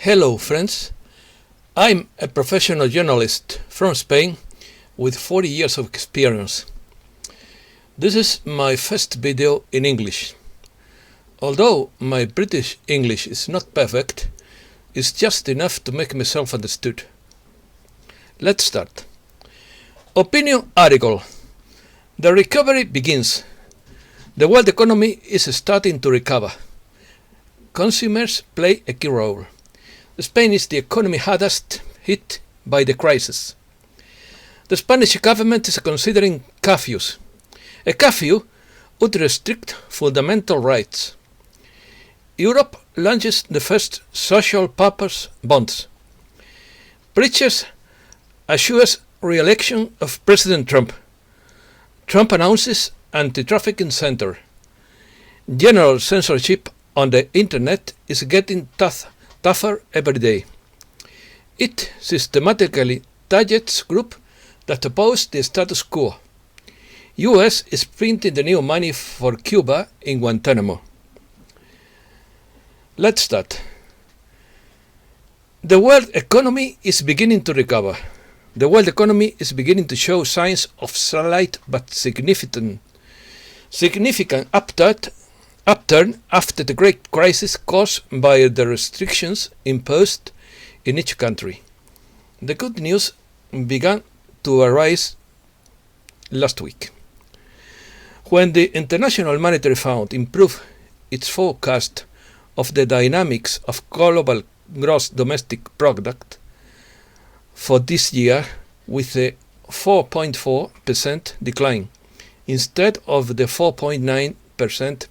Hello friends, I'm a professional journalist from Spain with 40 years of experience. This is my first video in English. Although my British English is not perfect, it's just enough to make myself understood. Let's start. Opinion article. The recovery begins. The world economy is starting to recover. Consumers play a key role. Spain is the economy hardest hit by the crisis. The Spanish government is considering curfews. A curfew would restrict fundamental rights. Europe launches the first social purpose bonds. Preachers assures re-election of President Trump. Trump announces anti-trafficking center. General censorship on the internet is getting tougher every day. It systematically targets groups that oppose the status quo. US is printing the new money for Cuba in Guantanamo. Let's start. The world economy is beginning to recover. The world economy is beginning to show signs of slight but significant upturn after the great crisis caused by the restrictions imposed in each country. The good news began to arise last week, when the International Monetary Fund improved its forecast of the dynamics of global gross domestic product for this year with a 4.4% decline instead of the 4.9%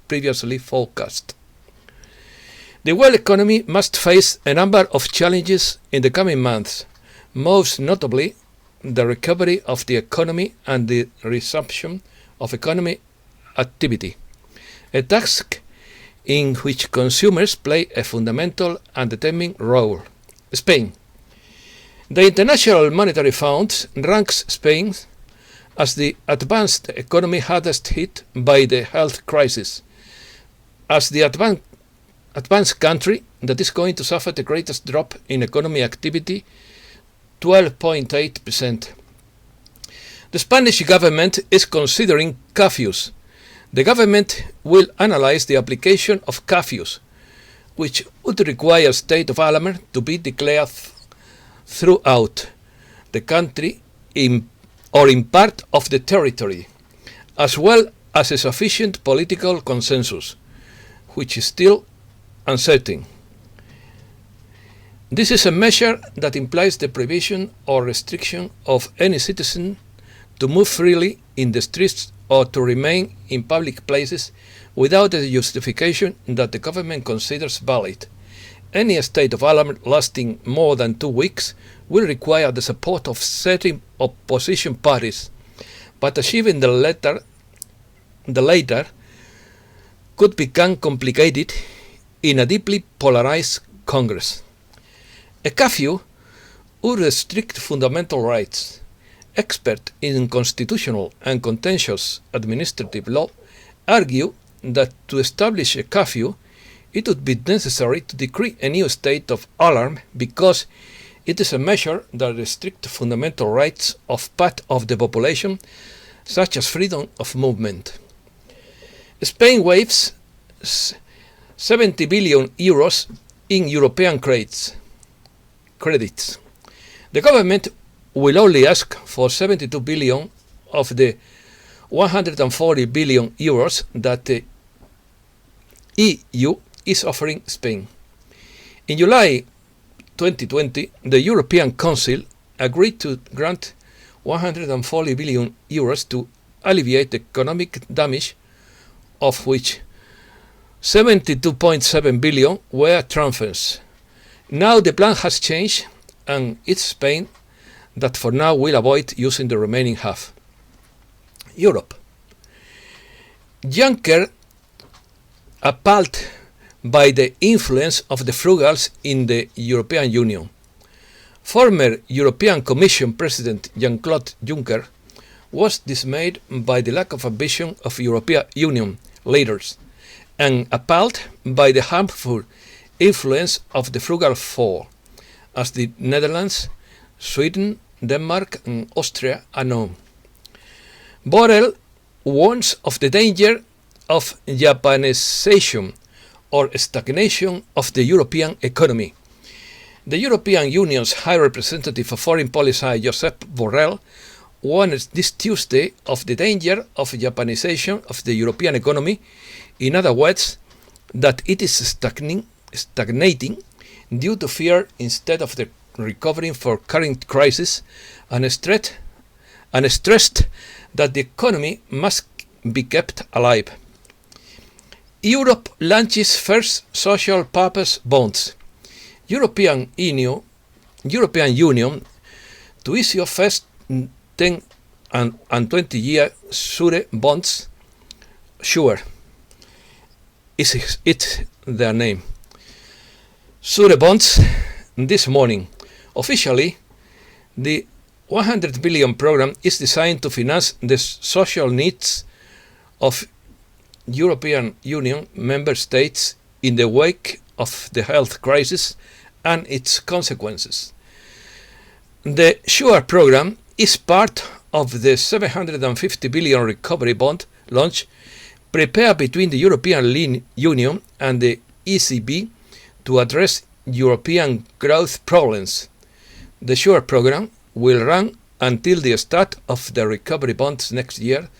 previously forecast. The world economy must face a number of challenges in the coming months, most notably the recovery of the economy and the resumption of economic activity, a task in which consumers play a fundamental and determining role. Spain. The International Monetary Fund ranks Spain as the advanced economy hardest hit by the health crisis, as the advanced country that is going to suffer the greatest drop in economic activity, 12.8%. The Spanish government is considering curfews. The government will analyze the application of curfews, which would require state of alarm to be declared throughout the country or in part of the territory, as well as a sufficient political consensus, which is still uncertain. This is a measure that implies the prohibition or restriction of any citizen to move freely in the streets or to remain in public places without a justification that the government considers valid. Any state of alarm lasting more than 2 weeks will require the support of certain opposition parties, but achieving the latter could become complicated in a deeply polarized Congress. A curfew would restrict fundamental rights. Experts in constitutional and contentious administrative law argue that to establish a curfew, it would be necessary to decree a new state of alarm because it is a measure that restricts fundamental rights of part of the population, such as freedom of movement. Spain waives 70 billion euros in European credits. The government will only ask for 72 billion of the 140 billion euros that the EU is offering Spain. In July 2020, the European Council agreed to grant 140 billion euros to alleviate the economic damage, of which 72.7 billion were transfers. Now the plan has changed, and it's Spain that for now will avoid using the remaining half. Europe. Juncker, appalled by the influence of the frugals in the European Union. Former European Commission President Jean-Claude Juncker was dismayed by the lack of ambition of European Union leaders and appalled by the harmful influence of the Frugal Four, as the Netherlands, Sweden, Denmark, and Austria are known. Borrell warns of the danger of Japanization or stagnation of the European economy. The European Union's High Representative for Foreign Policy, Josep Borrell, warned this Tuesday of the danger of Japanization of the European economy. In other words, that it is stagnating due to fear instead of the recovering for current crisis, and stressed that the economy must be kept alive. Europe launches first social purpose bonds. European Union to issue first 10 and 20-year SURE bonds. SURE is their name. SURE bonds this morning. Officially, the 100 billion program is designed to finance the social needs of European Union member states in the wake of the health crisis and its consequences. The SURE program is part of the 750 billion recovery bond launch prepared between the European Union and the ECB to address European growth problems. The SURE program will run until the start of the recovery bonds next year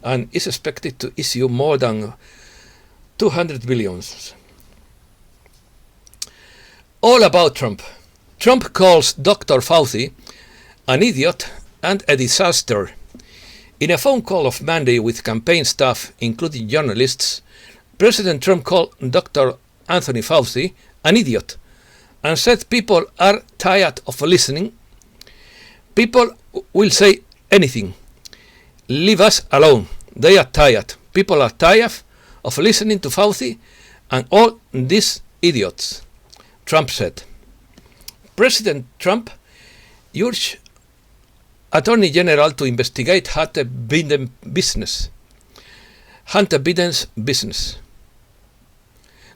and is expected to issue more than 200 billion. All about Trump. Trump calls Dr. Fauci an idiot and a disaster. In a phone call of Monday with campaign staff, including journalists, President Trump called Dr. Anthony Fauci an idiot and said people are tired of listening. People will say anything. Leave us alone. They are tired. People are tired of listening to Fauci and all these idiots, Trump said. President Trump urged Attorney General to investigate Hunter Biden's business.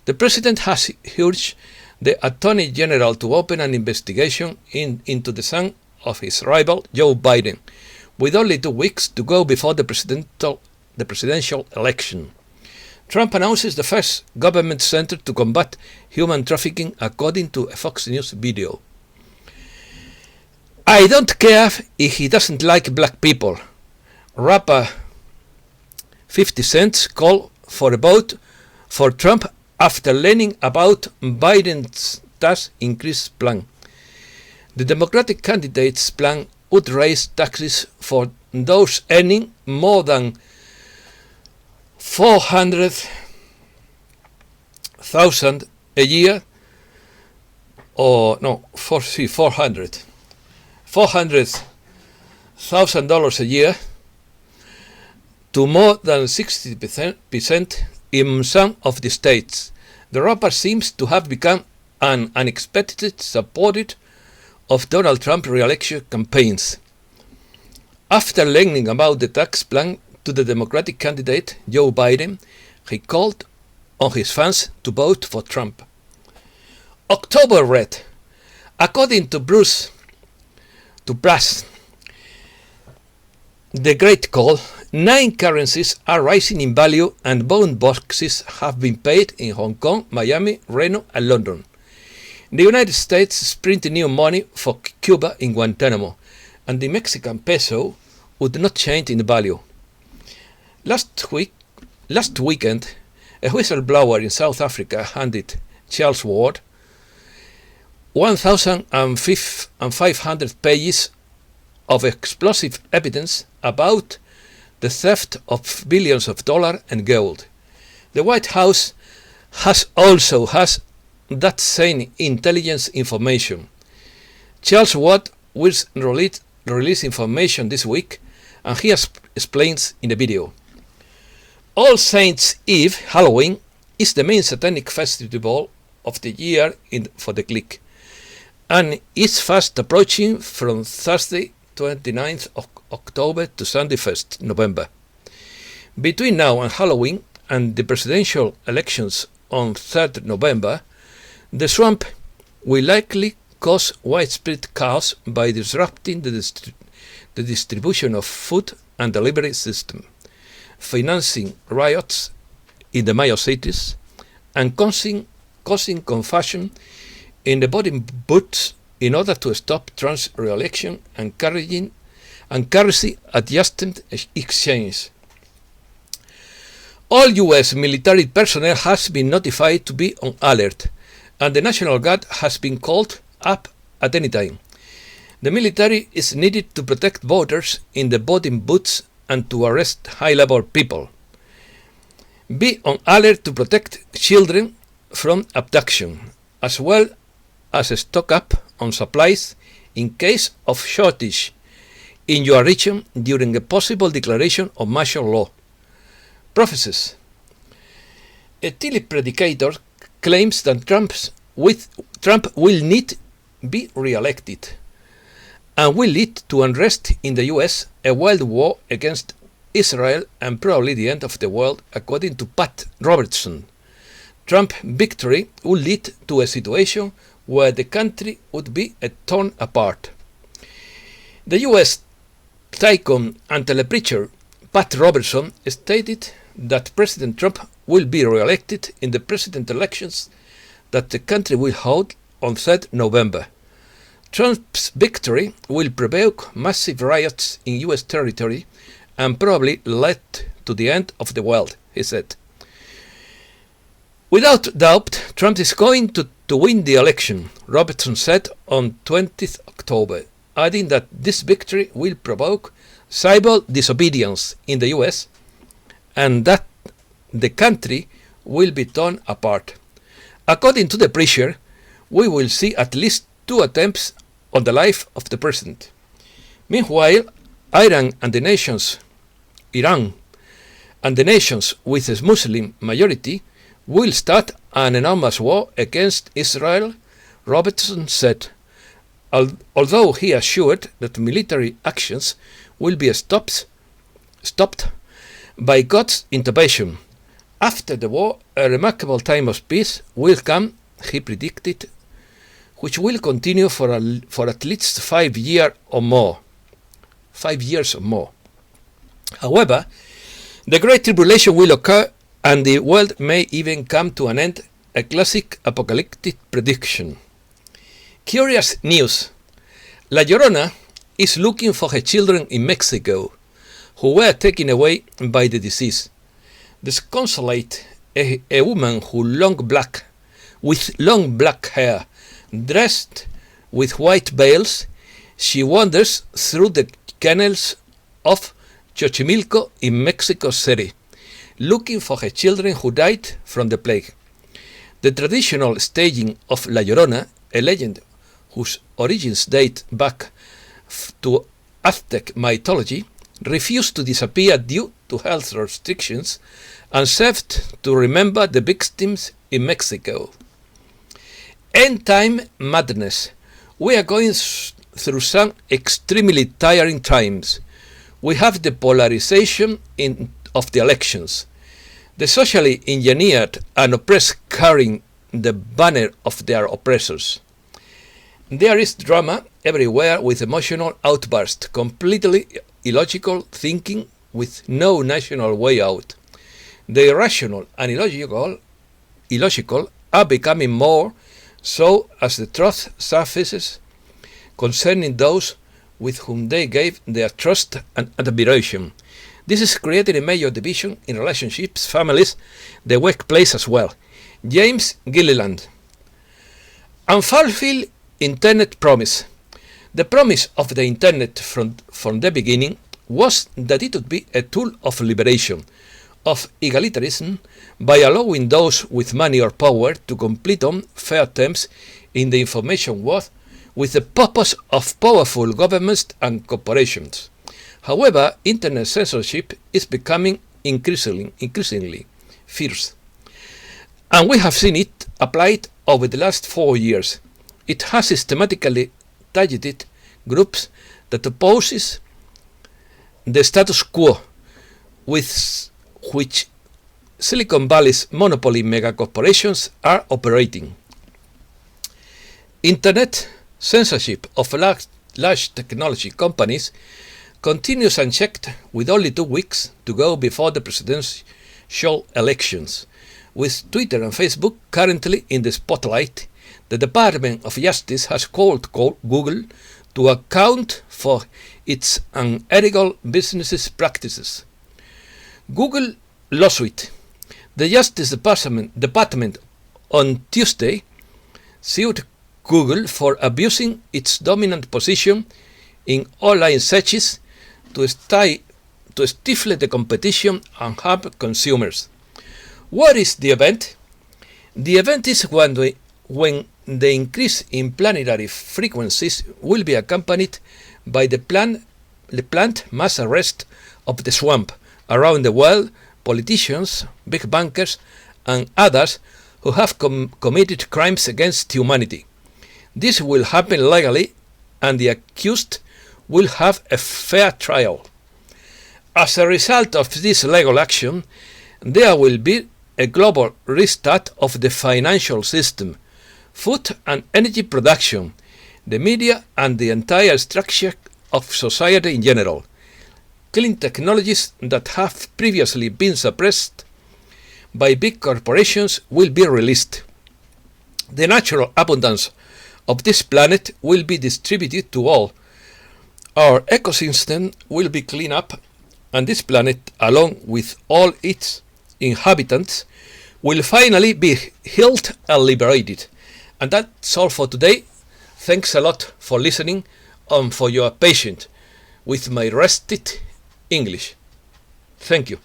The President has urged the Attorney General to open an investigation into the son of his rival, Joe Biden, with only 2 weeks to go before the presidential election. Trump announces the first government center to combat human trafficking, according to a Fox News video. I don't care if he doesn't like black people. Rapper 50 Cent called for a vote for Trump after learning about Biden's tax increase plan. The Democratic candidate's plan would raise taxes for those earning more than $400,000 a year, or no, $400,000 a year, to more than 60% in some of the states. The rapper seems to have become an unexpected supporter of Donald Trump's re-election campaigns. After learning about the tax plan to the Democratic candidate Joe Biden, he called on his fans to vote for Trump. October red. According to Bruce, the Great Call, 9 currencies are rising in value and bond boxes have been paid in Hong Kong, Miami, Reno, and London. The United States is printing new money for Cuba in Guantanamo, and the Mexican peso would not change in value. Last weekend, a whistleblower in South Africa handed Charles Ward 1,500 pages of explosive evidence about the theft of billions of dollars and gold. The White House also has that same intelligence information. Charles Ward will release information this week, and he explains in the video. All Saints' Eve, Halloween, is the main satanic festival of the year for the clique, and it's fast approaching from Thursday 29th of October to Sunday 1st November. Between now and Halloween and the presidential elections on 3rd November, The swamp will likely cause widespread chaos by disrupting the distribution of food and delivery system, financing riots in the major cities, and causing confusion in the voting booths in order to stop Trump's re-election and currency adjusted exchange. All U.S. military personnel has been notified to be on alert, and the National Guard has been called up at any time. The military is needed to protect voters in the voting booths and to arrest high-level people. Be on alert to protect children from abduction, as well as stock up on supplies in case of shortage in your region during a possible declaration of martial law. Prophecies. A telepredicator claims that Trump will need be re-elected and will lead to unrest in the US, a world war against Israel, and probably the end of the world, according to Pat Robertson. Trump's victory would lead to a situation where the country would be torn apart. The US tycoon and telepreacher Pat Robertson stated that President Trump will be re-elected in the presidential elections that the country will hold on 3rd November. Trump's victory will provoke massive riots in US territory and probably lead to the end of the world, he said. Without doubt, Trump is going to win the election, Robertson said on 20th October, adding that this victory will provoke civil disobedience in the US and that the country will be torn apart. According to the preacher, we will see at least 2 attempts on the life of the president. Meanwhile, Iran and the nations with a Muslim majority will start an enormous war against Israel, Robertson said, although he assured that military actions will be stopped by God's intervention. After the war, a remarkable time of peace will come, he predicted, which will continue for at least 5 years or more. 5 years or more. However, the Great Tribulation will occur and the world may even come to an end, a classic apocalyptic prediction. Curious news. La Llorona is looking for her children in Mexico, who were taken away by the disease. Disconsolate, a woman with long black hair, dressed with white veils, she wanders through the canals of Xochimilco in Mexico City, looking for her children who died from the plague. The traditional staging of La Llorona, a legend whose origins date back to Aztec mythology, refused to disappear due to health restrictions and served to remember the victims in Mexico. End-time madness. We are going through some extremely tiring times. We have the polarization of the elections, the socially engineered and oppressed carrying the banner of their oppressors. There is drama everywhere with emotional outbursts, completely illogical thinking with no national way out. The irrational and illogical are becoming more so as the truth surfaces concerning those with whom they gave their trust and admiration. This is creating a major division in relationships, families, the workplace as well. James Gilliland. Unfulfilled Internet promise. The promise of the Internet from the beginning was that it would be a tool of liberation, of egalitarianism, by allowing those with money or power to compete on fair terms in the information world with the purpose of powerful governments and corporations. However, internet censorship is becoming increasingly fierce, and we have seen it applied over the last 4 years. It has systematically targeted groups that opposes the status quo with which Silicon Valley's monopoly megacorporations are operating. Internet censorship of large technology companies continues unchecked with only 2 weeks to go before the presidential elections. With Twitter and Facebook currently in the spotlight, the Department of Justice has called Google to account for its unethical business practices. Google lawsuit. The Justice Department on Tuesday sued Google for abusing its dominant position in online searches to stifle the competition and harm consumers. What is the event? The event is when the increase in planetary frequencies will be accompanied by the planned mass arrest of the swamp around the world, politicians, big bankers, and others who have committed crimes against humanity. This will happen legally, and the accused will have a fair trial. As a result of this legal action, there will be a global restart of the financial system, food and energy production, the media, and the entire structure of society in general. Clean technologies that have previously been suppressed by big corporations will be released. The natural abundance of this planet will be distributed to all. Our ecosystem will be cleaned up, and this planet, along with all its inhabitants, will finally be healed and liberated. And that's all for today. Thanks a lot for listening and for your patience with my rusted English. Thank you.